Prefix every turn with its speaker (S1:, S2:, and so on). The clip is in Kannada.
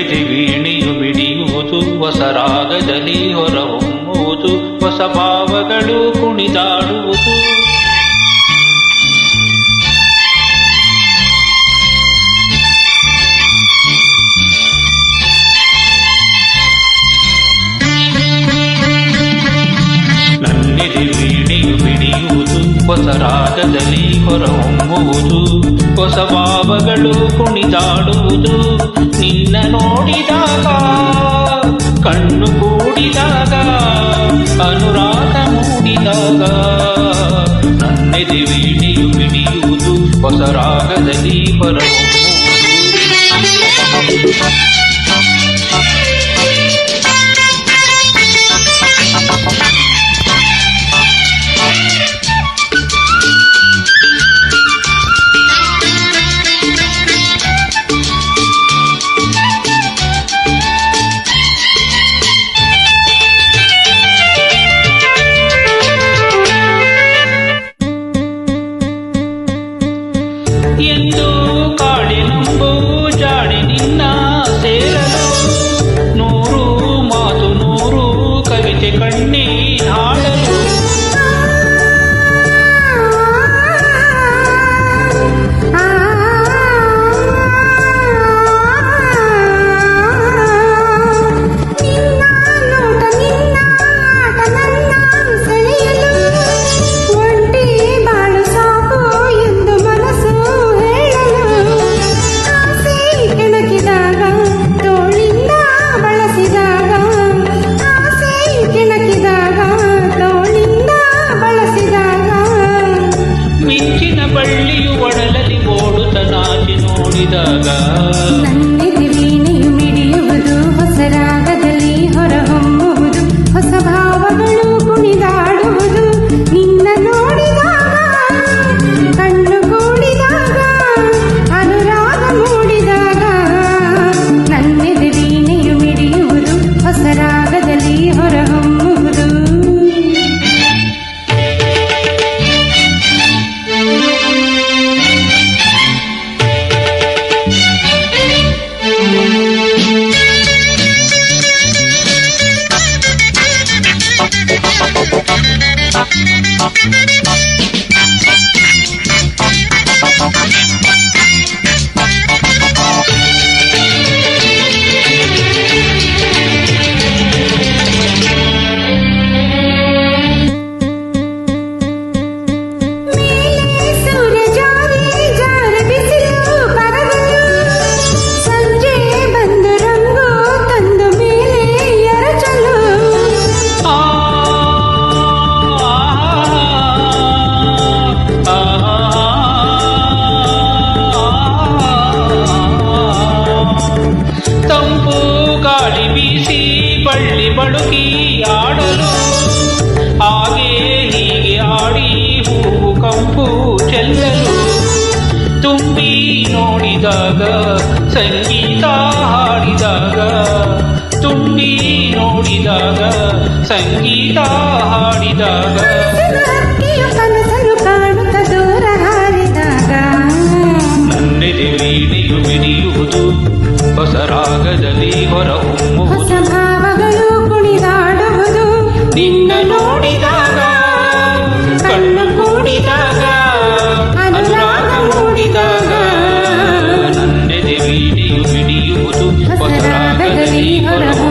S1: ನನ್ನೆದೆ ವೀಣೆಯು ಮಿಡಿಯುವುದು, ಹೊಸ ರಾಗದಲ್ಲಿ ಹೊರಹೊಮ್ಮುವುದು, ಹೊಸ ಭಾವಗಳು ಕುಣಿದಾಡುವುದು. ನನ್ನೆದೆ ವೀಣೆಯು ಮಿಡಿಯುವುದು, ಹೊಸ ರಾಗದಲ್ಲಿ ಹೊರಹೊಮ್ಮುವುದು, ಹೊಸ ಭಾವಗಳು ಕುಣಿದಾಡುವುದು. ನಿನ್ನ ನೋಡಿದಾಗ, ಕಣ್ಣು ಕೂಡಿದಾಗ, ಅನುರಾಗ ಮೂಡಿದಾಗ, ನನ್ನೆದೆ ವೀಣೆಯು ಮಿಡಿಯುವುದು, ಹೊಸ ರಾಗದಲ್ಲಿ ಹೊರಹೊಮ್ಮುವುದು. ಎಂದು ಕಾಡಿನಂಬು ಜಾಣೆ ನಿನ್ನ ಸೇರಲು, ನೂರು ಮಾತು ನೂರು ಕವಿತೆ ಕಣ್ಣಿ ಹಾಡಲು. ಬಳ್ಳಿಯು ಒಡಲಲ್ಲಿ ಓಡುತ್ತ ನಾಚಿ ನೋಡಿದಾಗ,
S2: ನನ್ನೆದೆ ವೀಣೆಯು ಮಿಡಿಯುವುದು, ಹೊಸ ರಾಗದಲ್ಲಿ ಹೊರಹೊಮ್ಮುವುದು, ಹೊಸ ಭಾವಗಳು ಕುಣಿದಾಡುವುದು. ನಿನ್ನ ನೋಡಿದಾಗ, ಕಣ್ಣು ಕೂಡಿದಾಗ, ಅನುರಾಗ ಮೂಡಿದಾಗ, ನನ್ನೆದೆ ವೀಣೆಯು ಮಿಡಿಯುವುದು, ಹೊಸ ರಾಗದಲ್ಲಿ ಹೊರಹೊಮ್ಮುವುದು.
S1: ಬಳ್ಳಿ ಬಳುಕಿ ಆಡಲು, ಹಾಗೆ ಹೀಗೆ ಆಡಿ ಹೂವು ಕಂಪು ಚೆಲ್ಲಲು. ತುಂಬಿ ನೋಡಿದಾಗ, ಸಂಗೀತ ಹಾಡಿದಾಗ, ತುಂಬಿ ನೋಡಿದಾಗ, ಸಂಗೀತ ಹಾಡಿದಾಗ,
S2: ಕನಸನ್ನು ಕಾಣುತ್ತ ದೂರ ಹಾರಿದಾಗ,
S1: ನನ್ನೆದೆ ವೀಣೆಯು ಮಿಡಿಯುವುದು, ಹೊಸ ರಾಗದಲ್ಲಿ ಹೊರಹೊಮ್ಮುವುದು,
S2: ಹೊಸ ಭಾವಗಳು ಕುಣಿದಾಡುವುದು.
S1: ನಿನ್ನ ನೋಡಿದಾಗ, ಕಣ್ಣು ಕೂಡಿದಾಗ, ಅನುರಾಗ ಮೂಡಿದಾಗ, ನನ್ನೆದೆ ವೀಣೆಯು ಮಿಡಿಯುವುದು, ಹೊಸ ರಾಗದಲ್ಲಿ ಹೊರಹೊಮ್ಮುವುದು.